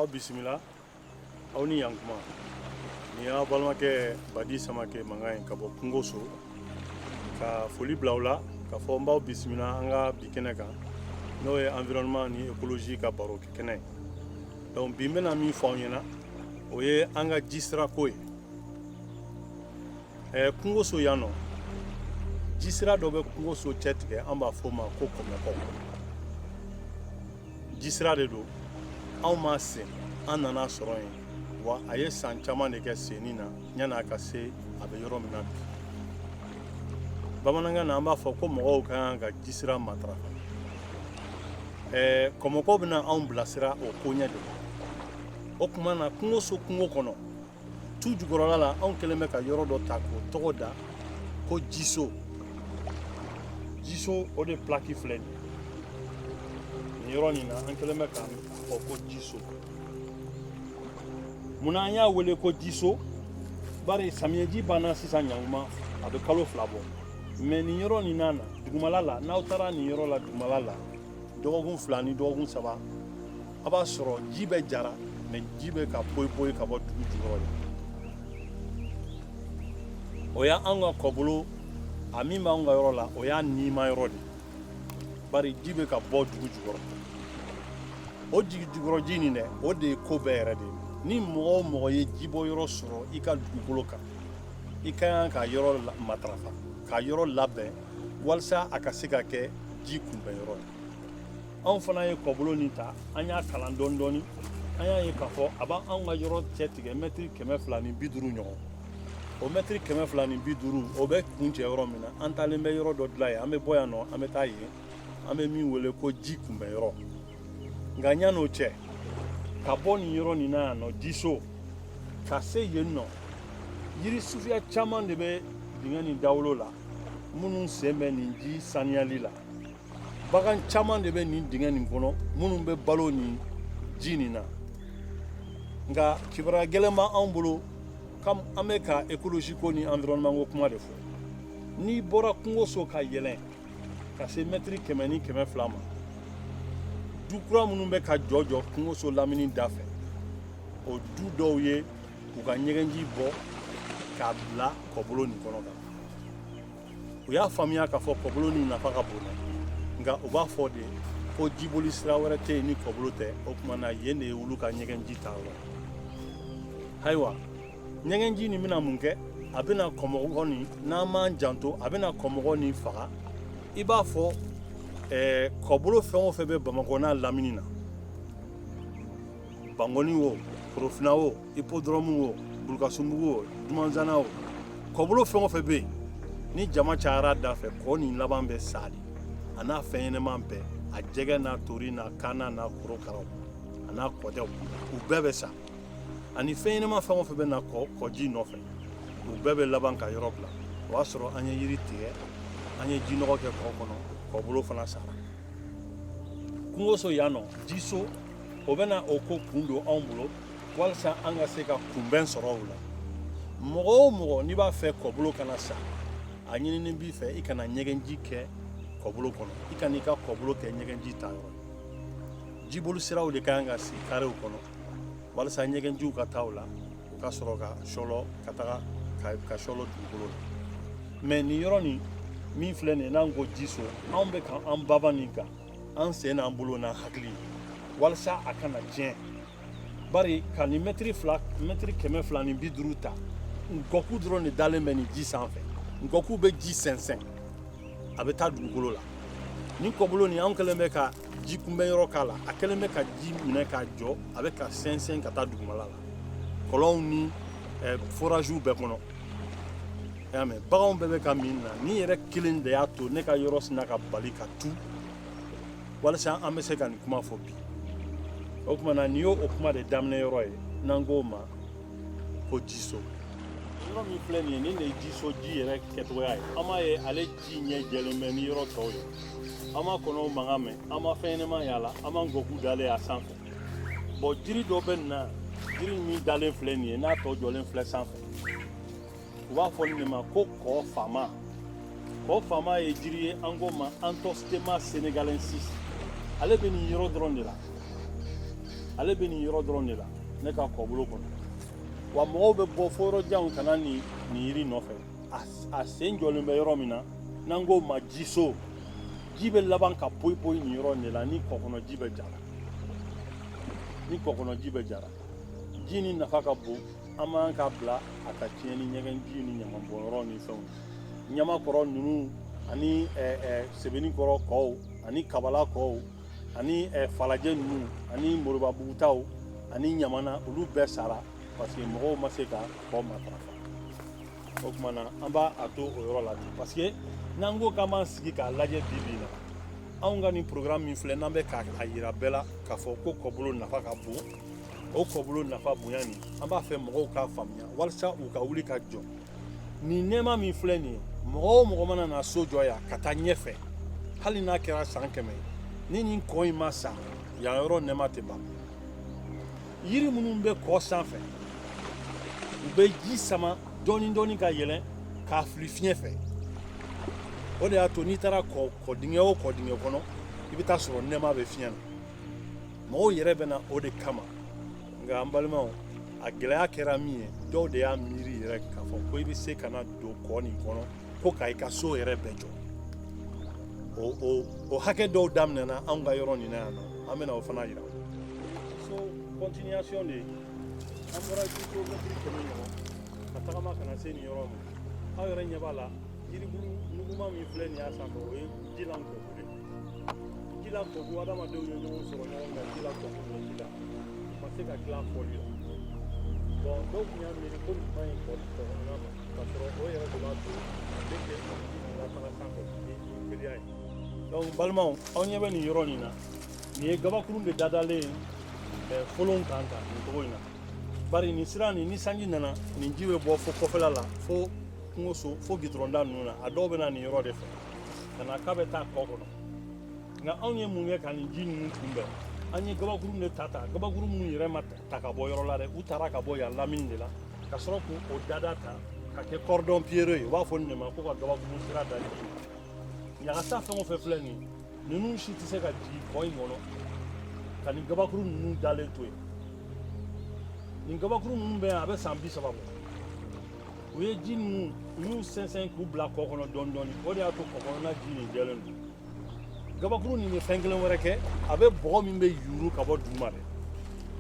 aw bisimila aw ni yankuma ni y'a balimakɛ Badi Samakɛ mankan ye ka bɔ Kungoso ka foli bila aw la ka fɔ n b'aw bisimila an ka bi kɛnɛ kan n'o ye environnement ni écologie ka baro kɛnɛ ye. Donc bi n bɛna min fɔ aw ɲɛna o ye an ka jisira ko ye. Kungoso yan nɔ jisira dɔ bɛ Kungoso cɛtigɛ an b'a fɔ o ma ko Kɔmɔkɔ. Jisira de don anw ma sen an nana sɔrɔ yen wa a ye san caman de kɛ senni na yanni a ka se a bɛ yɔrɔ min na bi. Bamanankan na an b'a fɔ ko mɔgɔw ka kan ka jisira matarafa. Kɔmɔkɔ bɛna anw bilasira o ko ɲɛ de la. O tuma na Kungoso kungo kɔnɔ tu jukɔrɔla la anw kɛlen bɛ ka yɔrɔ dɔ ta k'o tɔgɔ da ko Jiso. Jiso o de plaki filɛ nin ye. Nin yɔrɔ nin na an kɛlen bɛ k'a fɔ ko Jiso. Munna an y'a wele ko Jiso? Bari samiyɛji banna sisan ɲankuma a bɛ kalo 2 bɔ. Mais nin yɔrɔ nin na dugumala la n'aw taara nin yɔrɔ la dugumala la dɔgɔkun 2 ni dɔgɔkun 3 a b'a sɔrɔ ji bɛ jara mais ji bɛ ka poyi ka bɔ dugu jukɔrɔ la. O y'an ka kɔbolo a min b'an ka yɔrɔ la o y'a nima yɔrɔ de. Bari ji bɛ ka bɔ dugu jukɔrɔ. O jukɔrɔ ji nin dɛ o de ye ko bɛɛ yɛrɛ de ye. Ni mɔgɔ o mɔgɔ ye jibɔ yɔrɔ sɔrɔ i ka dugukolo kan i ka kan ka yɔrɔ matarafa ka yɔrɔ labɛn walasa a ka se ka kɛ ji kunbɛn yɔrɔ ye. Anw fana ye kɔbolo nin ta an y'a kalan dɔɔni dɔɔni an y'a ye k'a fɔ a b'an ka yɔrɔ cɛ tigɛ mètre 250 ɲɔgɔn. O mètre 250 o bɛ kun cɛ yɔrɔ min na an taalen bɛ yɔrɔ dɔ dilan yen an bɛ bɔ yan nɔ an bɛ taa yen an bɛ min wele ko ji kunbɛn yɔrɔ. Nka ɲan'o cɛ ka bɔ nin yɔrɔ nin na yan nɔ Jiso ka se yen nɔ yiri suguya caman de bɛ dingɛ nin dawolo la minnu sen bɛ nin ji saniyali la. Bagan caman de bɛ nin dingɛ nin kɔnɔ minnu bɛ balo nin ji nin na. Nka kibaruya gɛlɛn b'an bolo comme an bɛ ka écologie ko ni environnement ko kuma de fɔ. N'i bɔra Kungoso ka yɛlɛn ka se mètre 100 ni 200 ma du kura minnu bɛ ka jɔ Kungoso lamini da fɛ o du dɔw ye u ka ɲɛgɛnji bɔ k'a bila kɔbolo nin kɔnɔ kan. U y'a faamuya k'a fɔ kɔbolo nin nafa ka bon dɛ nka u b'a fɔ de ko jiboli sira wɛrɛ tɛ yen ni kɔbolo tɛ o tuma na yen de ye olu ka ɲɛgɛnji ta yɔrɔ. Ayiwa ɲɛgɛnji nin bɛna mun kɛ a bɛna kɔmɔgɔ nin n'an m'an janto a bɛna kɔmɔgɔ nin faga. I b'a fɔ kɔbolo fɛn o fɛn bɛ Bamakɔ n'a lamini na Bangoni o Korofina o Hippodrome o Bulukasumugu o Dumanzana o kɔbolo fɛn o fɛn bɛ yen ni jama cayara da fɛ kɔ nin laban bɛ sa de a n'a fɛn ɲɛnɛman bɛɛ a jɛgɛ n'a tori n'a kana n'a korokaraw a n'a kɔtɛw u bɛɛ bɛ sa ani fɛn ɲɛnɛman fɛn o fɛn bɛ na kɔji nɔfɛ u bɛɛ bɛ laban ka yɔrɔ bila o y'a sɔrɔ an ye yiri tigɛ an ye jinɔgɔ kɛ kɔ kɔnɔ kɔbolo fana sara. Kungoso yan nɔ Jiso o bɛna o ko kun don anw bolo walasa an ka se ka kunbɛn sɔrɔ o la. Mɔgɔ o mɔgɔ n'i b'a fɛ kɔbolo kana sa a ɲinini b'i fɛ i kana ɲɛgɛnji kɛ kɔbolo kɔnɔ i kana i ka kɔbolo kɛ ɲɛgɛnji ta yɔrɔ ye. Jiboli siraw de ka kan ka sigi karew kɔnɔ walasa ɲɛgɛnjiw ka taa o la u ka sɔrɔ ka sɔlɔ ka taga ka sɔlɔ dugukolo la. Mais nin yɔrɔ nin min filɛ nin ye n'an ko Jiso anw bɛ ka an baba nin kan an sen n'an bolo n'an hakili walasa a kana tiɲɛ. Bari ka nin mètre 250 ta nkɔku dɔrɔn de dalen bɛ nin ji sanfɛ. Nkɔku bɛ ji sɛnsɛn a bɛ taa dugukolo la. Nin kɔbolo nin anw kɛlen bɛ ka ji kunbɛn yɔrɔ k'a la a kɛlen bɛ ka ji minɛ k'a jɔ a bɛ ka sɛnsɛn ka taa dugumala la. Kɔlɔnw ni foragew bɛɛ kɔnɔ. Y'a mɛn baganw bɛɛ bɛ ka min na nin yɛrɛ kelen de y'a to ne ka yɔrɔ sina ka bali ka tu walasa an bɛ se ka nin kuma fɔ bi. O tuma na nin y'o kuma de daminɛ yɔrɔ ye n'an k'o ma ko Jiso. Yɔrɔ min filɛ nin ye nin de ye Jiso ji yɛrɛ kɛcogoya ye. An b'a ye ale ji ɲɛ jɛlen bɛ ni yɔrɔ tɔw ye. An ma kɔnɔw mankan mɛn an ma fɛn ɲɛnɛman y'a la an ma nkɔku dalen a sanfɛ. Bon jiri dɔ bɛ nin na jiri min dalen filɛ nin ye n'a tɔ jɔlen filɛ sanfɛ. U b'a fɔ nin de ma ko kɔ faama. Kɔ faama ye jiri ye an k'o ma Anthostema senegalensis. Ale bɛ nin yɔrɔ dɔrɔn de la. ale bɛ nin yɔrɔ dɔrɔn de la ne ka kɔbolo kɔnɔ wa mɔgɔw bɛ bɔ fo yɔrɔ janw ka na nin yiri nɔfɛ a sen jɔlen bɛ yɔrɔ min na n'an k'o ma jiso ji bɛ laban ka poyi poyi nin yɔrɔ in de la ni kɔkɔnɔ ji bɛ jara ji ni nafa ka bon an b'an ka bila a ka tiɲɛ ni ɲɛgɛn ji ni ɲamanbɔnyɔrɔ ni fɛnw ɲamakɔrɔ ninnu ani sɛbɛnnikɔrɔ kɔw ani kabala kɔw ani falajɛ ninnu ani morobabugutaw ani ɲamana olu bɛɛ sara parce que mɔgɔw ma se ka kɔ matarafa o tuma na an b'a to o yɔrɔ la parce que n'an ko k'an b'an sigi k'a lajɛ bi na anw ka nin programme min filɛ n'an bɛ k'a yira bɛɛ la k'a fɔ ko kɔbolo nafa ka bon o kɔbolo nafa bonya nin an b'a fɛ mɔgɔw k'a faamuya walasa u ka wuli ka jɔ nin nɛɛma min filɛ nin ye mɔgɔ o mɔgɔ mana na so jɔ yan ka taa ɲɛfɛ hali n'a kɛra san 100 ni nin kɔ in ma sa yan yɔrɔ nɛɛma tɛ ban yiri minnu bɛ kɔ sanfɛ u bɛ ji sama dɔɔni dɔɔni ka yɛlɛn k'a fili fiɲɛ fɛ o de y'a to n'i taara kɔdingɛ o kɔdingɛ kɔnɔ i bɛ taa sɔrɔ nɛɛma bɛ fiɲɛ na mɔgɔw yɛrɛ bɛ na o de kama nka an balimaw a gɛlɛya kɛra min ye dɔw de y'a miiri yɛrɛ k'a fɔ ko i bɛ se ka na don kɔ nin kɔnɔ ko ka i ka so yɛrɛ bɛɛ jɔ o hakɛ dɔw daminɛna anw ka yɔrɔ nin na yan nɔ an bɛna o fana yira so continuation de an bɔra kilomɛtiri 100 ɲɔgɔn ka tagama ka na se nin yɔrɔ ma aw yɛrɛ ɲɛ b'a la yiribulu nuguma min filɛ nin y'a sanfɛ o ye ji lankɔbu de ji lankɔbu adamadenw ye ɲɔgɔn sɔrɔ ɲɔgɔn kan ji lankɔbu ni ji la ma se ka dilan fɔli la bon dɔw tun y'a miiri ko nin ma ɲi kɔnɔna ma ka sɔrɔ o yɛrɛ de b'a to a bɛ kɛ la fana sanfɛ ni teliya ye donc balimaw aw ɲɛ bɛ nin yɔrɔ nin na nin ye gabakurun de dadalen folon kan tan nin cogo in na bari nin sira nin ni sanji nana nin ji bɛ bɔ fo kɔfɛla la fo kungoso fo gitɔrɔnda ninnu na a dɔw bɛ na nin yɔrɔ de fɛ ka na k'a bɛ taa kɔ kɔnɔ nka anw ye mun kɛ ka nin ji ninnu kunbɛn an ye gabakurun de ta gabakurun minnu yɛrɛ ma ta ka bɔ yɔrɔ la dɛ u taara ka bɔ yan lamini de la ka sɔrɔ k'o dada ta ka kɛ cordon pierreux ye u b'a fɔ nin de ma ko ka gabakurun sira da ɲagasa fɛn o fɛn filɛ nin ninnu si tɛ se ka jigin kɔ in kɔnɔ ka nin gabakurun ninnu dalen to yen nin gabakurun ninnu bɛ yan a bɛ san 30 bɔ u ye ji ninnu u y'u sɛnsɛn k'u bila kɔ kɔnɔ dɔɔni dɔɔni o de y'a to kɔ kɔnɔna ji nin jɛlen don gabakurun nin ye fɛn kelen wɛrɛ kɛ a bɛ bɔgɔ min bɛ yuuru ka bɔ duguma dɛ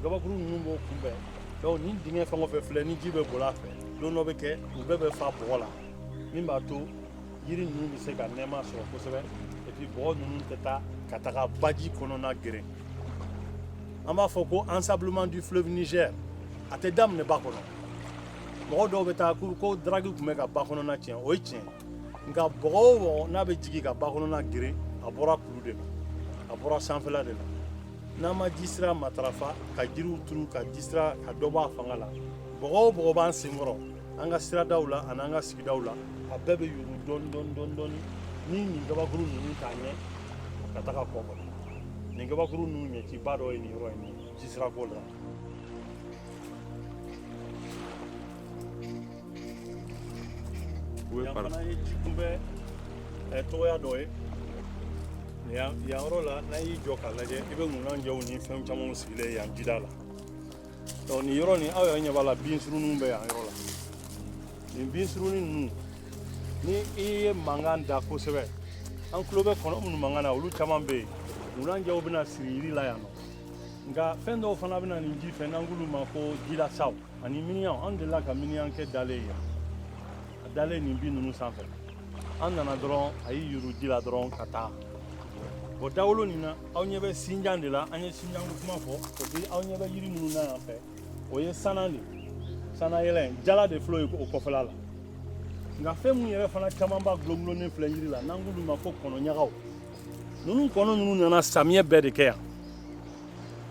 gabakurun ninnu b'o kunbɛn donc nin dingɛ fɛn o fɛn filɛ ni ji bɛ boli a fɛ don dɔ bɛ kɛ u bɛɛ bɛ fa bɔgɔ la min b'a to yiri ninnu bɛ se ka nɛɛma sɔrɔ kosɛbɛ et puis bɔgɔ ninnu tɛ taa ka taga baji kɔnɔna geren an b'a fɔ ko ensablement du fleuve Niger a tɛ daminɛ ba kɔnɔ mɔgɔ dɔw bɛ taa ko daragi tun bɛ ka ba kɔnɔna tiɲɛ o ye tiɲɛ nka bɔgɔ o bɔgɔ n'a bɛ jigin ka ba kɔnɔna geren a bɔra kulu de la a bɔra sanfɛla de la n'an ma ji sira matarafa ka jiriw turu ka ji sira ka dɔ bɔ a fanga la bɔgɔ o bɔgɔ b'an senkɔrɔ an ka siradaw la ani an ka sigidaw la a bɛɛ bɛ yuuru dɔɔni ni nin gabakuru ninnu t'a ɲɛ ka taga kɔ kɔnɔ nin gabakuru ninnu ɲɛciba dɔ ye nin yɔrɔ in ye ji sirako la yan fana ye ji kunbɛ tɔgɔya dɔ ye yan yɔrɔ la n'a y'i jɔ k'a lajɛ i bɛ ŋunanjɛw ni fɛn camanw sigilen yan jida la donc nin yɔrɔ nin aw yɛrɛ ɲɛ b'a la bin suruninw bɛ yan yɔrɔ la nin bin surunin ninnu ni i ye mankan da kosɛbɛ an tulo bɛ kɔnɔ minnu mankan na olu caman bɛ yen ŋunanjɛw bɛna siri yiri la yan nɔ nka fɛn dɔw fana bɛna nin ji fɛ n'an k'olu ma ko jilasaw ani miniɲanw an delila ka miniɲan kɛ dalen yan a dalen nin bin ninnu sanfɛ an nana dɔrɔn a y'i yuru ji la dɔrɔn ka taa o dawolo nin na aw ɲɛ bɛ sinjan de la an ye sinjan ko kuma fɔ o bi aw ɲɛ bɛ yiri minnu na yan fɛ o ye sanan de sanayɛlɛn jala de filɛ o kɔfɛla la nka fɛn minnu yɛrɛ fana caman b'a gulongulonnen filɛ yiri la n'an k'olu ma ko kɔnɔɲagaw ninnu kɔnɔ ninnu nana samiyɛ bɛɛ de kɛ yan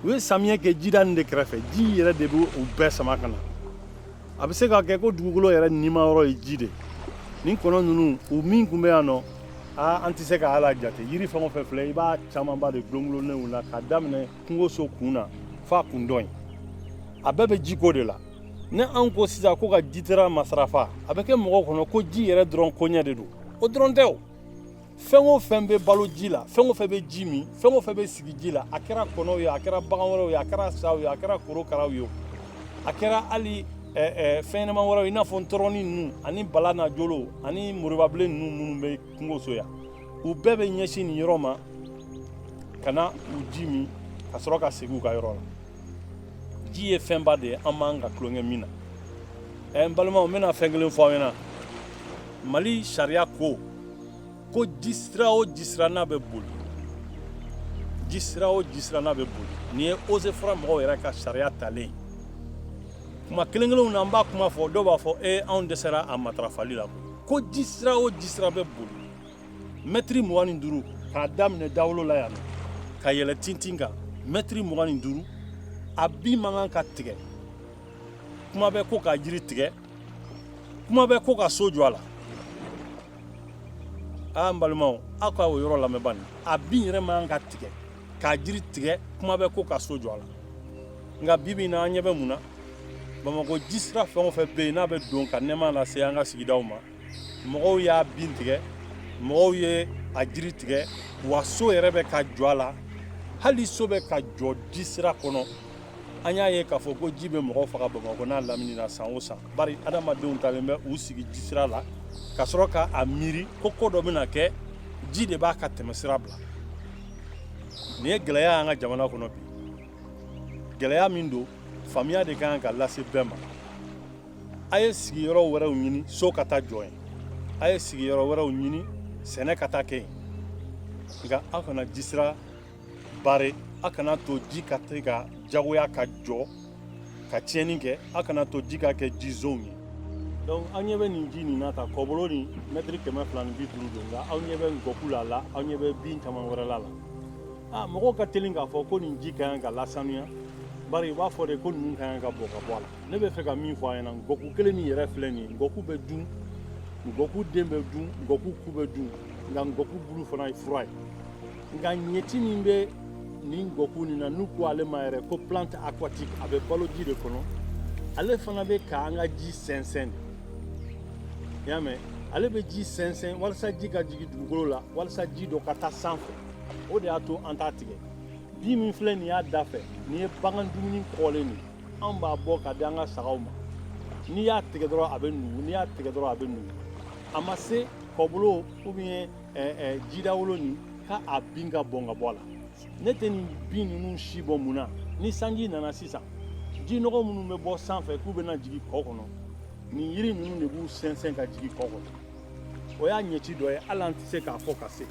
u ye samiyɛ kɛ jida nin de kɛrɛfɛ ji yɛrɛ de bɛ u bɛɛ sama ka na a bɛ se ka kɛ ko dugukolo yɛrɛ nima yɔrɔ ye ji de nin kɔnɔ ninnu u min tun bɛ yan nɔ an tɛ se ka ala jate yiri fɛn o fɛn filɛ i b'a camanba de gulongulonnenw la ka daminɛ kungoso kun na f'a kun dɔn a bɛɛ bɛ jiko de la ni an ko sisan ko ka jitera masarafa a bɛ kɛ mɔgɔw kɔnɔ ko ji yɛrɛ dɔrɔn koɲɛ de don o dɔrɔn tɛ o fɛn o fɛn bɛ balo ji la fɛn o fɛn bɛ ji min fɛn o fɛn bɛ sigi ji la a kɛra kɔnɔw ye a kɛra bagan wɛrɛw ye a kɛra saw ye a kɛra korokaraw ye a kɛra hali fɛn ɲɛnama wɛrɛw i n'a fɔ ntɔrɔni ninnu ani bala n'a jolo ani moribabilen ninnu minnu bɛ kungoso yan u bɛɛ bɛ ɲɛsin nin yɔrɔ ma ka na u ji min ka sɔrɔ ka segin u ka yɔrɔ la ji ye fɛnba de ye an b'an ka tulonkɛ min na n balimaw n bɛna fɛn kelen fɔ aw ɲɛna mali sariya ko ji sira o ji sira n'a bɛ boli ji sira o ji sira n'a bɛ boli nin ye eaux et forêts mɔgɔw yɛrɛ ka sariya talen ye kuma kelen kelenw na an b'a kuma fɔ dɔw b'a fɔ anw dɛsɛra a matarafali la ko ji sira o ji sira bɛ boli mɛtiri 25 k'a daminɛ dawolo la yan ka yɛlɛ tintin kan mɛtiri 25 a bin man kan ka tigɛ kuma bɛ ko ka jiri tigɛ kuma bɛ ko ka so jɔ a la n balimaw aw ka o yɔrɔ lamɛn bani a bin yɛrɛ man kan ka tigɛ ka jiri tigɛ kuma bɛ ko ka so jɔ a la nka bibi in na an ɲɛ bɛ mun na Bamakɔ ji sira fɛn o fɛn bɛ yen n'a bɛ don ka nɛɛma lase an ka sigidaw ma mɔgɔw y'a bin tigɛ mɔgɔw ye a jiri tigɛ wa so yɛrɛ bɛ ka jɔ a la hali so bɛ ka jɔ ji sira kɔnɔ an y'a ye k'a fɔ ko ji bɛ mɔgɔw faga Bamakɔ n'a lamini na san o san bari adamadenw talen bɛ u sigi ji sira la ka sɔrɔ k'a miiri ko ko dɔ bɛna kɛ ji de b'a ka tɛmɛsira bila nin ye gɛlɛya y'an ka jamana kɔnɔ bi gɛlɛya min don faamuya de kan ka lase bɛɛ ma a ye sigiyɔrɔ wɛrɛw ɲini so ka taa jɔ yen a ye sigiyɔrɔ wɛrɛw ɲini sɛnɛ ka taa kɛ yen nka aw kana ji sira bare aw kana to ji ka se ka jagoya ka jɔ ka tiɲɛni kɛ aw kana to ji ka kɛ ji zonw ye donc aw ɲɛ bɛ nin ji nin na ta kɔbolo ni mɛtiri 250 don nka aw ɲɛ bɛ ngɔku la aw ɲɛ bɛ bin caman wɛrɛ la mɔgɔw ka teli k'a fɔ ko nin ji ka kan ka lasanuya bari i b'a fɔ de ko ninnu ka kan ka bɔ ka bɔ a la ne bɛ fɛ ka min fɔ a ɲɛna ngɔku kelen min yɛrɛ filɛ nin ye ngɔku bɛ dun ngɔku den bɛ dun ngɔku ku bɛ dun nka ngɔku bulu fana ye fura ye nka ɲɛti min bɛ nin ngɔku nin na n'u ko ale ma yɛrɛ ko plante aquatique a bɛ balo ji de kɔnɔ ale fana bɛ k'an ka ji sɛnsɛn de i y'a mɛn ale bɛ ji sɛnsɛn walasa ji ka jigin dugukolo la walasa ji dɔ ka taa sanfɛ o de y'a to an t'a tigɛ bin min filɛ nin y'a da fɛ nin ye bagan dumuni kɔlen nin an b'a bɔ ka di an ka sagaw ma n'i y'a tigɛ dɔrɔn a bɛ nugu n'i y'a tigɛ dɔrɔn a bɛ nugu a ma se kɔbolo ou bien jidawolo nin k'a bin ka bɔn ka bɔ a la ne tɛ nin bin ninnu si bɔ mun na ni sanji nana sisan ji nɔgɔ minnu bɛ bɔ sanfɛ k'u bɛna jigin kɔ kɔnɔ nin yiri ninnu de b'u sɛnsɛn ka jigin kɔ kɔnɔ o y'a ɲɛci dɔ ye hali an tɛ se k'a fɔ ka se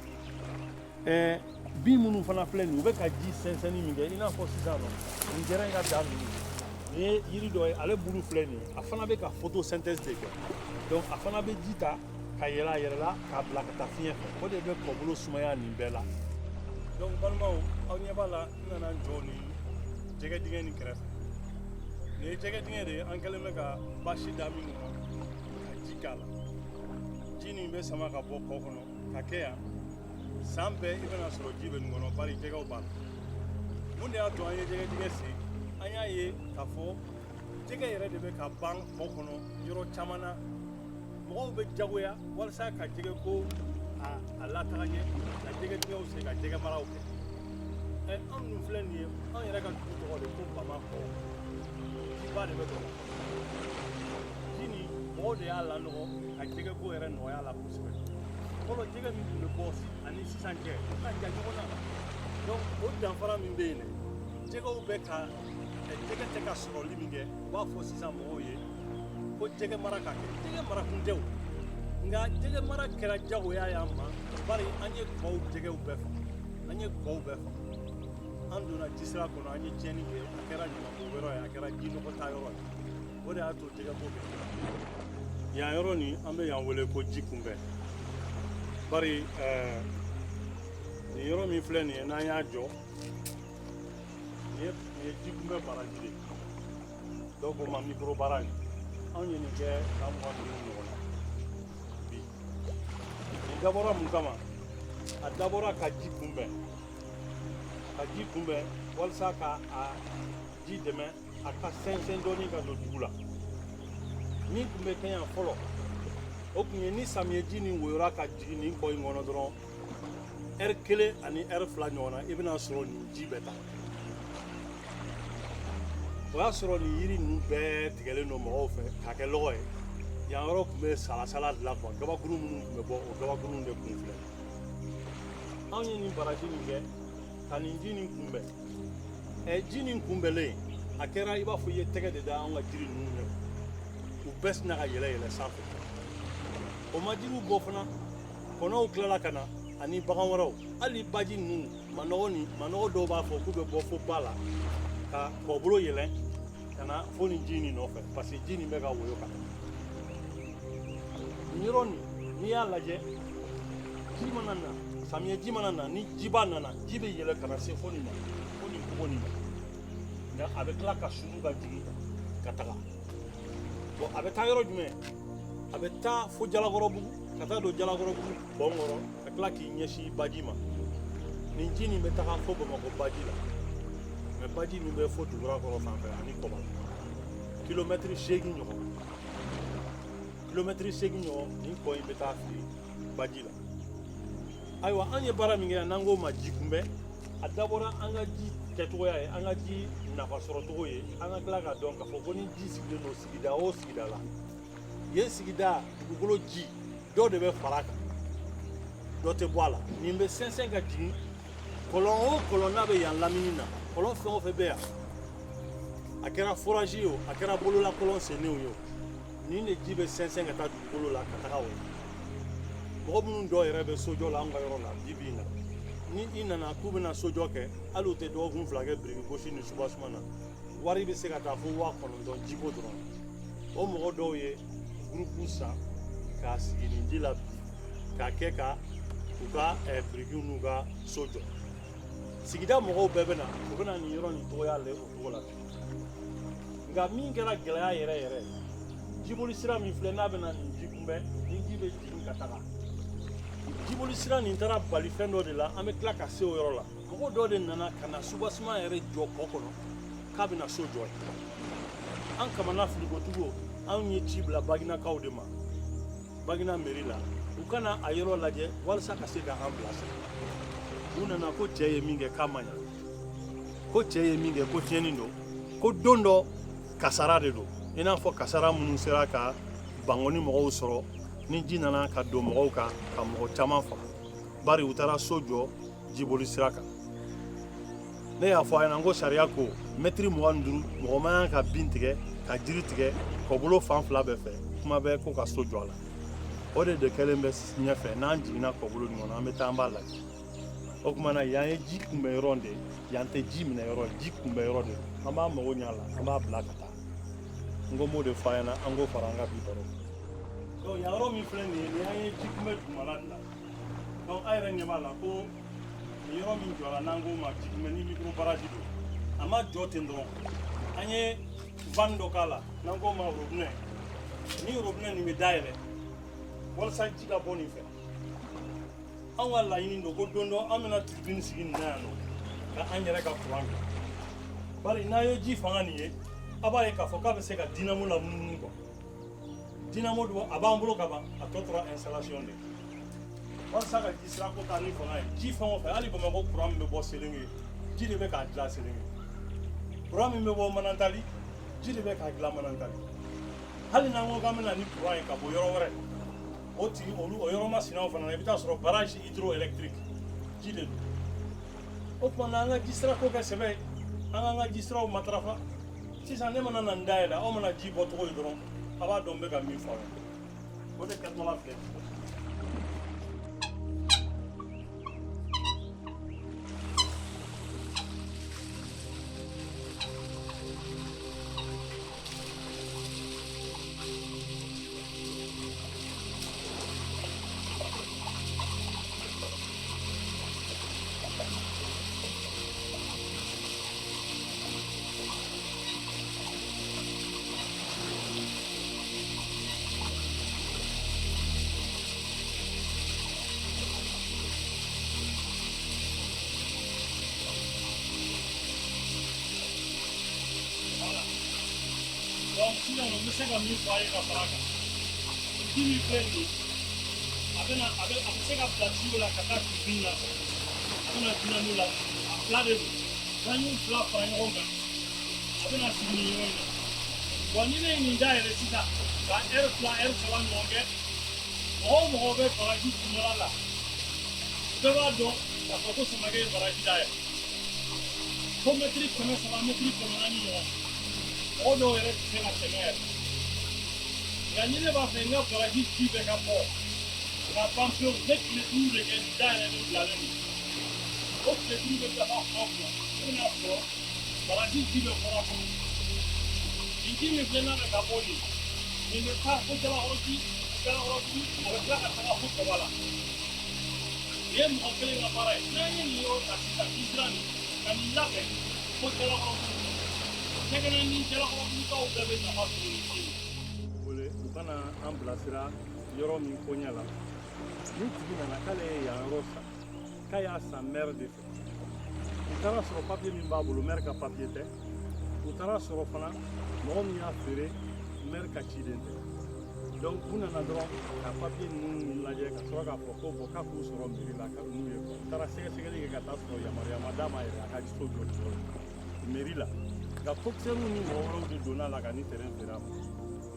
bin minnu fana filɛ nin u bɛ ka ji sɛnsɛnni min kɛ i n'a fɔ sisan nɔ nin jɛrɛ in ka da ninnu nin ye yiri dɔ ye ale bulu filɛ nin ye a fana bɛ ka photosynthèse de kɛ donc a fana bɛ ji ta ka yɛlɛ a yɛrɛ la k'a bila ka taa fiɲɛ fɛ o de bɛ kɔbolo sumaya nin bɛɛ la donc balimaw aw ɲɛ b'a la n nana jɔ nin jɛgɛ dingɛ nin kɛrɛfɛ nin ye jɛgɛ dingɛ de ye an kɛlen bɛ ka basi da min kɔnɔ ka ji k'a la ji nin bɛ sama ka bɔ kɔ kɔnɔ ka kɛ yan san bɛɛ i bɛna sɔrɔ ji bɛ nin kɔnɔ bari jɛgɛw b'a la mun de y'a to an ye jɛgɛ dingɛ sen an y'a ye k'a fɔ jɛgɛ yɛrɛ de bɛ ka ban kɔ kɔnɔ yɔrɔ caman na mɔgɔw bɛ jagoya walasa ka jɛgɛ ko a lataga ɲɛ ka jɛgɛ dingɛw sen ka jɛgɛ maraw kɛ anw dun filɛ nin ye anw yɛrɛ ka dugu tɔgɔ de ko bamakɔ jiba de bɛ dɔn ji nin mɔgɔw de y'a lanɔgɔ ka jɛgɛ ko yɛrɛ nɔgɔya la kosɛbɛ fɔlɔ jɛgɛ min tun bɛ bɔ ani sisan cɛ u ka jan ɲɔgɔn na donc o danfara min bɛ yen dɛ jɛgɛw bɛ ka jɛgɛ tɛ ka sɔrɔli min kɛ u b'a fɔ sisan mɔgɔw ye ko jɛgɛ mara ka kɛ jɛgɛ mara kun tɛ o nka jɛgɛ mara kɛra jagoya y'an ma bari an ye kɔw jɛgɛw bɛɛ faga an ye kɔw bɛɛ faga an donna ji sira kɔnɔ an ye tiɲɛni kɛ a kɛra ɲamanko yɔrɔ ye a kɛra ji nɔgɔ ta yɔrɔ ye o de y'a to jɛgɛ ko kɛ yan yɔrɔ nin an bɛ yan wele ko ji kunbɛn bari nin yɔrɔ min filɛ nin ye n'an y'a jɔ nin ye ji kunbɛn baraji de ye dɔw ko ma mikoro baraji anw ye nin kɛ san 25 ɲɔgɔn na bi nin dabɔra mun kama a dabɔra ka ji kunbɛn walasa ka a ji dɛmɛ a ka sɛnsɛn dɔɔnin ka don dugu la min tun bɛ kɛ yan fɔlɔ o tun ye ni samiyɛji nin woyora ka jigin nin kɔ in kɔnɔ dɔrɔn heure kelen ani heure fila ɲɔgɔn na i bɛna sɔrɔ nin ji bɛ ta o y'a sɔrɔ nin yiri ninnu bɛɛ tigɛlen don mɔgɔw fɛ k'a kɛ lɔgɔ ye yan yɔrɔ tun bɛ salasala dilan kuwa gabakuru minnu tun bɛ bɔ o gabakuru de kun filɛ anw ye nin baraji nin kɛ ka nin ji nin kunbɛn ji nin kunbɛnlen a kɛra i b'a fɔ i ye tɛgɛ de da anw ka jiri ninnu ɲɛ u bɛɛ sina ka yɛlɛ yɛlɛ sanfɛ o ma jiriw bɔ fana kɔnɔw tilala ka na ani bagan wɛrɛw hali baji ninnu manɔgɔ dɔw b'a fɔ k'u bɛ bɔ fo ba la ka kɔbolo yɛlɛn ka na fo nin ji nin nɔfɛ parce que ji nin bɛ ka woyo ka taa nin yɔrɔ nin n'i y'a lajɛ ji mana na samiyɛ ji mana na ni jiba nana ji bɛ yɛlɛ ka na se fo nin ma fo nin kogo nin ma nka a bɛ tila ka sunu ka jigin ka taga bon a bɛ taa yɔrɔ jumɛn a bɛ taa fo jalakɔrɔbugu ka taa don jalakɔrɔbugu bɔn kɔrɔ ka tila k'i ɲɛsin baji ma nin ji nin bɛ taga fo bamakɔ baji la mɛ baji min bɛ fo dugurakɔrɔ fanfɛ ani kɔbala kilomɛtiri 8 ɲɔgɔn kilomɛtiri 8 ɲɔgɔn nin kɔ in bɛ taa fili baji la ayiwa an ye baara min kɛ n'an k'o ma ji kunbɛn a dabɔra an ka ji kɛcogoya ye an ka ji nafasɔrɔcogo ye an ka tila k'a dɔn k'a fɔ ko ni ji sigilen don sigida o sigida la yen sigida dugukolo ji dɔw de bɛ fara a kan dɔ tɛ bɔ a la nin bɛ sɛnsɛn ka jigin kɔlɔn o kɔlɔn n'a bɛ yan lamini na kɔlɔn fɛn o fɛn bɛ yan a kɛra forage ye o a kɛra bolola kɔlɔn sennenw ye o nin de ji bɛ sɛnsɛn ka taa dugukolo la ka taga o mɔgɔ minnu dɔw yɛrɛ bɛ sojɔ la an ka yɔrɔ la bi bi in na ni i nana k'u bɛna sojɔ kɛ hali u tɛ dɔgɔkun fila kɛ biriki gosi ni subasuma na wari bɛ se ka taa fo 9,000 jiko dɔrɔn o mɔgɔ dɔw ye gurupu san k'a sigi nin ji la k'a kɛ ka u ka birikiw n'u ka so jɔ sigida mɔgɔw bɛɛ bɛ na u bɛna nin yɔrɔ nin tɔgɔya lɛ o cogo la nka min kɛra gɛlɛya yɛrɛ yɛrɛ jiboli sira min filɛ n'a bɛna nin ji kunbɛn ni ji bɛ jigin ka taga jiboli sira nin taara bali fɛn dɔ de la an bɛ tila ka se o yɔrɔ la mɔgɔ dɔ de nana ka na subasuma yɛrɛ jɔ kɔ kɔnɔ k'a bɛna so jɔ ye an kamana filikotigiw anw ye ci bila baginakaw de ma bagina mairie la u kana a yɔrɔ lajɛ walasa ka se k'an bilasira u nana ko cɛ ye min kɛ k'a ma ɲa ko cɛ ye min kɛ ko tiɲɛni don ko don dɔ kasara de don i n'a fɔ kasara minnu sera ka bangoni mɔgɔw sɔrɔ ni ji nana ka don mɔgɔw kan ka mɔgɔ caman faga bari u taara so jɔ jiboli sira kan ne y'a fɔ a ɲɛna ko sariya ko mɛtiri 25 mɔgɔ man kan ka bin tigɛ ka jiri tigɛ kɔbolo fan fila bɛɛ fɛ kuma bɛ ko ka so jɔ a la o de kɛlen bɛ ɲɛfɛ n'an jiginna kɔbolo nin kɔnɔ an bɛ taa an b'a lajɛ o tuma na yan ye ji kunbɛn yɔrɔ de ye yan tɛ ji minɛ yɔrɔ ye ji kunbɛn yɔrɔ de don an b'a mago ɲɛ a la an b'a bila ka taa n ko m'o de fɔ a ɲɛna an k'o fara an ka bi baro kan donc yan yɔrɔ min filɛ nin ye nin an ye ji kunbɛn dugumala de la donc a yɛrɛ ɲɛ b'a la ko nin yɔrɔ min jɔra n'an k'o ma ji kunbɛn ni micro barrage don a ma jɔ ten dɔrɔn an ye van dɔ k'a la n'an k'o ma robinet ni robinet nin bɛ dayɛlɛ walasa ji ka bɔ nin fɛ anw ka laɲini don ko don dɔ an bɛna tribune sigi nin na yan nɔ ka an yɛrɛ ka courant dilan bari n'a ye ji fanga nin ye a b'a ye k'a fɔ k'a bɛ se ka dynamo lamunumunu quoi dynamo don a b'an bolo ka ban a tɔ tora installation de walasa ka ji sira ko taa ni fanga ye ji fɛn o fɛn hali bamakɔ courant min bɛ bɔ Selenge ji de bɛ k'a dilan Selenge courant min bɛ bɔ Manantali ji de bɛ k'a dilan Manantali hali n'an ko k'an bɛna ni courant ye ka bɔ yɔrɔ wɛrɛ o tigi olu o yɔrɔ masinaw fana na i bɛ taa sɔrɔ barrage hydroélectrique ji de don o tuma na an ka ji sira ko kɛ sɛbɛ ye an k'an ka ji siraw matarafa sisan ne mana na nin dayɛlɛ aw mana ji bɔ cogo ye dɔrɔn a b'a dɔn n bɛ ka min fɔ aw ye o de kɛtɔla filɛ sisan n bɛ se ka min fɔ a ye ka fara a kan ji min filɛ nin ye a bɛ se ka bila jiw la ka taa tribune la kana dinanu la fila de don n'an y'u fila fara ɲɔgɔn kan a bɛna sigi nin yɔrɔ in na wa ni ne ye nin dayɛlɛ sisan ka ɛri fila ɛri saba ɲɔgɔn kɛ mɔgɔ o mɔgɔ bɛ baraji kunyɔrɔ la bɛɛ b'a dɔn k'a fɔ ko Samakɛ ye baraji dayɛlɛ fo mɛtiri 300 mɛtiri 400 ɲɔgɔn mɔgɔ dɔw yɛrɛ tɛ se ka tɛmɛ yɛrɛ nka ni ne b'a fɛ n ka baraji ji bɛɛ ka bɔ ka ban pewu ne tile 5 de kɛ dayɛlɛlen bilalen don o tile 5 bɛ dafa aw kunna i bɛna sɔrɔ baraji ji bɛ kɔrɔ kɔnɔ nin ji min filɛ n'a bɛ ka bɔ nin nin bɛ taa fo Jalakɔrɔji Jalakɔrɔbugu a bɛ tila ka taga fo Kɔba la nin ye mɔgɔ kelen ka baara ye n'an ye nin yɔrɔ ta sisan nin sira nin ka nin labɛn fo Jalakɔrɔbugu ɲɛgɛnɛ ni Jalakɔrɔbugukaw bɛɛ bɛ nafa sɔrɔ nin ji in wele u kana an bilasira yɔrɔ min koɲɛ la ni tigi nana k'ale ye yan yɔrɔ san k'a y'a san maire de fɛ u taara sɔrɔ papiye min b'a bolo maire ka papiye tɛ u taara sɔrɔ fana mɔgɔ min y'a feere maire ka ciden tɛ donc u nana dɔrɔn ka papiye ninnu lajɛ ka sɔrɔ k'a fɔ ko bon k'a k'u sɔrɔ mairie la ka n'u ye u taara sɛgɛsɛgɛli kɛ ka taa sɔrɔ yamaruya ma d'a ma yɛrɛ a ka so jɔ mairie la nka coxeur ni mɔgɔ wɛrɛw de donna la ka ni terrain feere a ma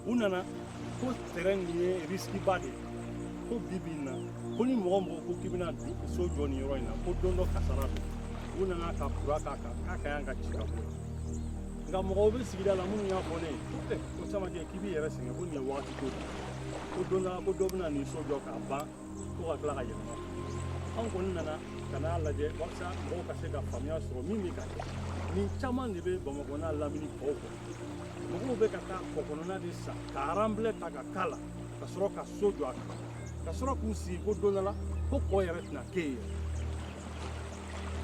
u nana ko terrain nin ye risque ba de ye ko bibi in na ko ni mɔgɔ mɔgɔ ko k'i bɛna so jɔ nin yɔrɔ in na ko don dɔ kasara don u nana ka kura k'a kan k'a ka yan ka ci ka bɔ nka mɔgɔw bɛ sigida la minnu y'a fɔ ne ye ko Samakɛ k'i b'i yɛrɛ sɛgɛn ko nin ye wagati ko de ko don dɔ ko dɔ bɛna nin so jɔ k'a ban ko ka tila ka yɛlɛma anw kɔni nana ka n'a lajɛ walasa mɔgɔw ka se ka faamuya sɔrɔ min bɛ ka kɛ nin caman de bɛ Bamakɔ n'a lamini kɔw kɔnɔ mɔgɔw bɛ ka taa kɔ kɔnɔna de san ka aranbilɛ ta ka k'a la ka sɔrɔ ka so jɔ a kan ka sɔrɔ k'u sigi ko don dɔ la ko kɔ yɛrɛ tɛna kɛ yen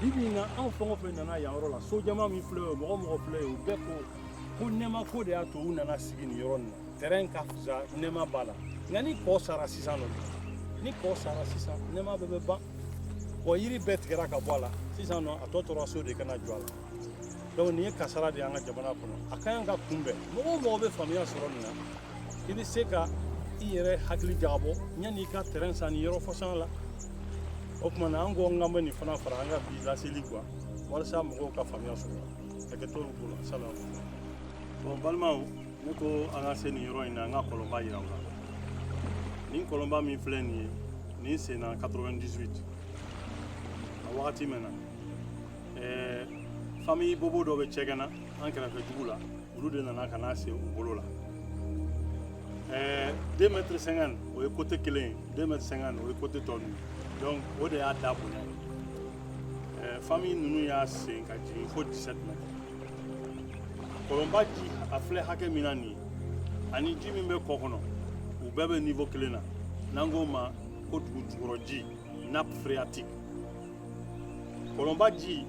bibi in na anw fɛn o fɛn nana yan yɔrɔ la sojama min filɛ o mɔgɔ mɔgɔ filɛ o bɛɛ ko nɛma ko de y'a to u nana sigi nin yɔrɔ nin na terrain ka fisa nɛma b'a la nka ni kɔ sara sisan nɔ ni kɔ sara sisan nɛma bɛɛ bɛ ban wa yiri bɛɛ tigɛra ka bɔ a la sisan nɔ a tɔ tora so de kana jɔ a la donc nin ye kasara de y'an ka jamana kɔnɔ a ka ɲi ka kunbɛn mɔgɔ o mɔgɔ bɛ faamuya sɔrɔ nin na i bɛ se ka i yɛrɛ hakili jagabɔ yanni i ka terrain san nin yɔrɔ fɔsɔn la o tuma na an ko n ka bɛ nin fana fara an ka bi laseli kuwa walasa mɔgɔw ka faamuya sɔrɔ hakɛto b'o la salamu bon balimaw ne ko an ka se nin yɔrɔ in na an ka kɔlɔnba yira u la nin kɔlɔnba min filɛ nin ye nin senna 98 a wagati mɛn na famille bobo dɔ bɛ cɛkɛna an kɛrɛfɛ dugu la olu de nana ka n'a se u bolo la 2 mètres 50 o ye côté kelen ye 2 mètres 50 o ye côté tɔ ninnu donc o de y'a da bonya ye famille ninnu y'a sen ka jigin fo 17 mètres kɔlɔnba ji a filɛ hakɛ min na nin ye ani ji min bɛ kɔ kɔnɔ u bɛɛ bɛ niveau kelen na n'an k'o ma ko dugu jukɔrɔ ji nappe phréatique kɔlɔnba ji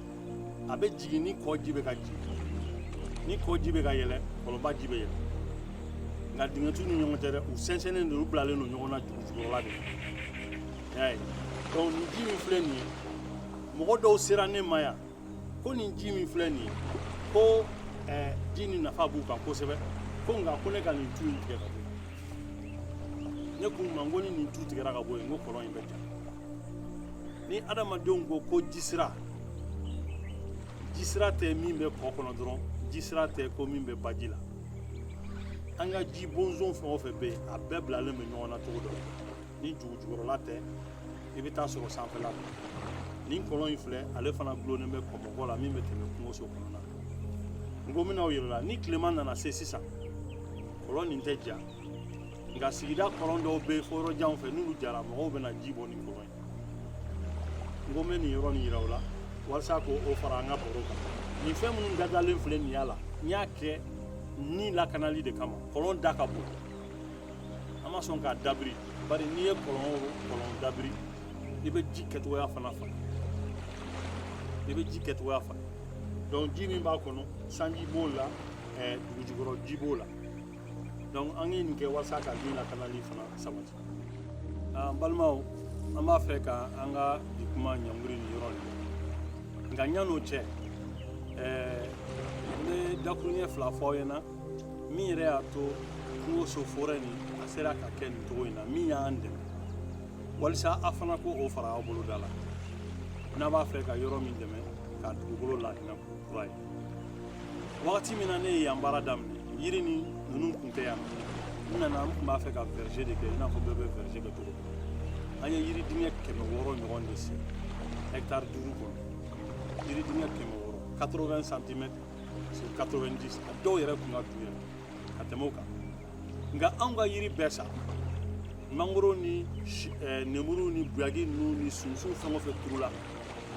a bɛ jigin ni kɔ ji bɛ ka jigin ni kɔ ji bɛ ka yɛlɛ kɔlɔnba ji bɛ yɛlɛ nka dingɛtu ni ɲɔgɔn cɛ dɛ u sɛnsɛnnen don u bilalen don ɲɔgɔn na dugu jukɔrɔla de y'a ye donc nin ji min filɛ nin ye mɔgɔ dɔw sera ne ma yan ko nin ji min filɛ nin ye ko ji ni nafa b'u kan kosɛbɛ ko nka ko ne ka nin tu in tigɛ ka bɔ yen ne ko ma ko ni nin tu tigɛra ka bɔ yen n ko kɔlɔn in bɛ ja ni adamadenw ko jisira tɛ min bɛ kɔ kɔnɔ dɔrɔn jisira tɛ ko min bɛ baji la an ka ji bonzon fɛn o fɛn bɛ yen a bɛɛ bilalen bɛ ɲɔgɔn na cogo dɔ la ni jukɔrɔla tɛ i bɛ taa sɔrɔ sanfɛla la nin kɔlɔn in filɛ ale fana gulonnen bɛ kɔmɔgɔ la min bɛ tɛmɛ kungoso kɔnɔna na n ko n bɛna aw yira la ni tilema nana se sisan kɔlɔn nin tɛ ja nka sigida kɔlɔn dɔw bɛ fo yɔrɔ jan fɛ n'olu jara mɔgɔw bɛna ji bɔ nin kɔlɔn in n ko n bɛ nin yɔrɔ nin yira o la walasa k'o fara an ka baro kan nin fɛn minnu dadalen filɛ nin y'a la n y'a kɛ ni lakanali de kama kɔlɔn da ka bon an ma sɔn k'a dabiri bari n'i ye kɔlɔn dabiri i bɛ ji kɛcogoya fana falen donc ji min b'a kɔnɔ sanji b'o la dugu jukɔrɔ ji b'o la donc an ye nin kɛ walasa ka min lakanali fana sabati n balimaw an b'a fɛ ka an ka bi kuma ɲɔngiri nin yɔrɔ in nka ɲan'o cɛ n bɛ dakuruɲɛ fila fɔ aw ɲɛna min yɛrɛ y'a to kungoso forɛ nin a sera ka kɛ nin cogo in na min y'an dɛmɛ walasa a fana ko o fara aw bolo da la n'a b'a fɛ ka yɔrɔ min dɛmɛ ka dugukolo lahinɛ kura ye wagati min na ne ye yan baara daminɛ yiri ni ninnu kun tɛ yan n nana n tun b'a fɛ ka verger de kɛ i n'a fɔ bɛɛ bɛ verger kɛ cogo min an ye yiri dingɛ 600 ɲɔgɔn de sen hectare 5 kɔnɔ yiri dingɛ 600 80 cm sur 90 a dɔw yɛrɛ kun ka dun yɛrɛ ka tɛmɛ o kan nka anw ka yiri bɛɛ sa mangoro ni nemuru ni buyaki ninnu ni sunsun fɛn o fɛn turula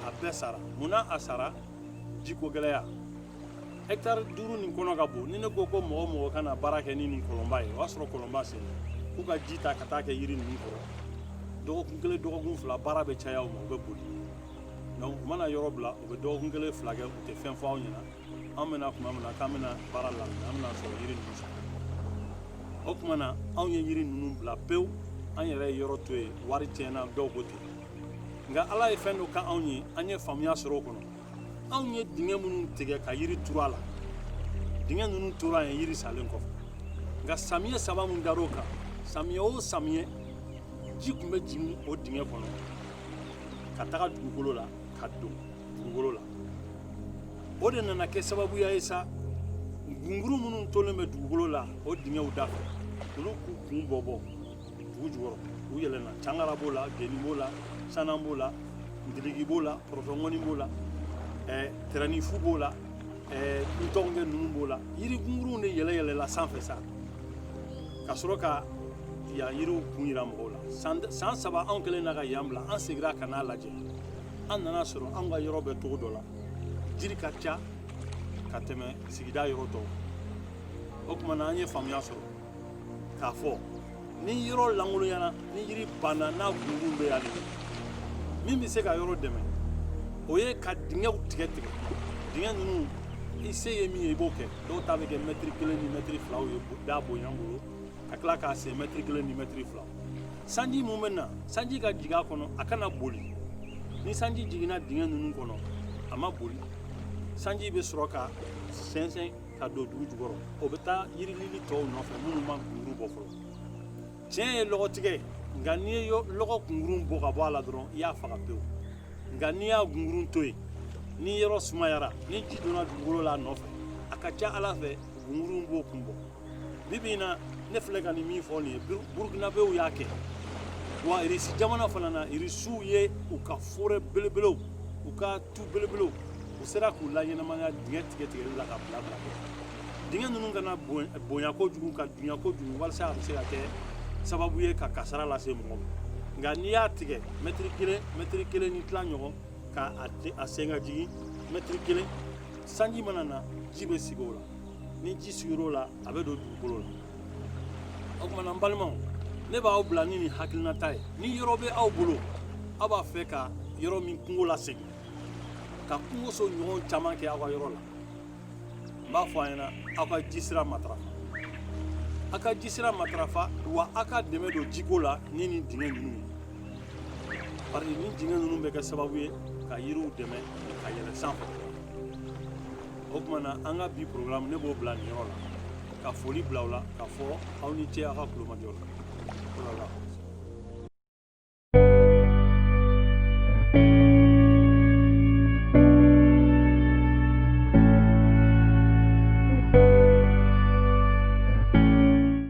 a bɛɛ sara munna a sara jiko gɛlɛya hectare 5 nin kɔnɔ ka bon ni ne ko ko mɔgɔ o mɔgɔ kana baara kɛ ni nin kɔlɔnba ye o y'a sɔrɔ kɔlɔnba sen k'u ka ji ta ka taa kɛ yiri ninnu kɔrɔ dɔgɔkun kelen dɔgɔkun fila baara bɛ caya u ma u bɛ boli donc u mana yɔrɔ bila u bɛ dɔgɔkun kelen fila kɛ u tɛ fɛn fɔ anw ɲɛna an bɛna tuma min na k'an bɛna baara laminɛ an bɛna sɔrɔ yiri ninnu sɔrɔ o tuma na anw ye yiri ninnu bila pewu an yɛrɛ ye yɔrɔ to yen wari tiɲɛna dɔw ko ten nka ala ye fɛn dɔ ka anw ye an ye faamuya sɔrɔ o kɔnɔ anw ye dingɛ minnu tigɛ ka yiri turu a la dingɛ ninnu tora yen yiri salen kɔfɛ nka samiyɛ saba min dar'o kan samiyɛ o samiyɛ ji tun bɛ jigin o dingɛ kɔnɔ ka taga dugukolo la ka don dugukolo la o de nana kɛ sababuya ye sa gunguru minnu tolen bɛ dugukolo la o dingɛw da fɛ olu k'u kun bɔ dugu jukɔrɔ u yɛlɛnna cangara b'o la geni b'o la sanan b'o la ntiligi b'o la pɔrɔtɔngɔni b'o la tɛrɛnifu b'o la ntɔngɛ ninnu b'o la yiri gunguruw de yɛlɛyɛlɛla sanfɛ sa ka sɔrɔ ka yan yiriw kun yira mɔgɔw la san saba anw kɛlen na ka yan bila an segira ka n'a lajɛ an nana sɔrɔ anw ka yɔrɔ bɛ cogo dɔ la jiri ka ca ka tɛmɛ sigida yɔrɔ tɔw o tuma na an ye faamuya sɔrɔ k'a fɔ ni yɔrɔ langoloyana ni yiri banna n'a gungun bɛ yan min bɛ se ka yɔrɔ dɛmɛ o ye ka dingɛw tigɛ dingɛ ninnu i se ye min ye i b'o kɛ dɔw ta bɛ kɛ mɛtiri 1 ni mɛtiri 2 ye da bonya bolo ka tila k'a se mɛtiri 1 ni mɛtiri 2 sanji mun bɛ na sanji ka jigin a kɔnɔ a kana boli ni sanji jiginna dingɛ ninnu kɔnɔ a ma boli sanji bɛ sɔrɔ ka sɛnsɛn ka don dugu jukɔrɔ o bɛ taa yirilili tɔw nɔfɛ minnu ma gunguru bɔ fɔlɔ tiɲɛ ye lɔgɔtigɛ nka n'i ye lɔgɔ gungurun bɔ ka bɔ a la dɔrɔn i y'a faga pewu nka n'i y'a gungurun to yen ni yɔrɔ sumayara ni ji donna dugukolo la a nɔfɛ a ka ca ala fɛ gungurun b'o kun bɔ bi bi in na ne filɛ ka nin min fɔ nin ye burukinabew y'a kɛ wa irisi jamana fana na irisiw ye u ka forɛ belebelew u ka tu belebelew u sera k'u laɲɛnamaya dingɛ tigɛli la ka bila dingɛ ninnu kana bonya kojugu ka dunya kojugu walasa a bɛ se ka kɛ sababu ye ka kasara lase mɔgɔ ma nka n'i y'a tigɛ mɛtiri kelen ni tila ɲɔgɔn k'a sen ka jigin mɛtiri 1 sanji mana na ji bɛ sigi o la ni ji sigir'o la a bɛ don dugukolo la o tuma na n balimaw ne b'aw bila ni nin hakilinata ye ni yɔrɔ bɛ aw bolo aw b'a fɛ ka yɔrɔ min kungo lasegin ka kungoso ɲɔgɔn caman kɛ aw ka yɔrɔ la n b'a fɔ a ɲɛna aw ka jisira matarafa aw ka jisira matarafa wa aw ka dɛmɛ don jiko la ni nin dingɛ ninnu ye bari nin dingɛ ninnu bɛ kɛ sababu ye ka yiriw dɛmɛ ka yɛlɛ sanfɛ o tuma na an ka bi programme ne b'o bila nin yɔrɔ la ka foli bila aw la ka fɔ aw ni ce aw ka kulomajɔ la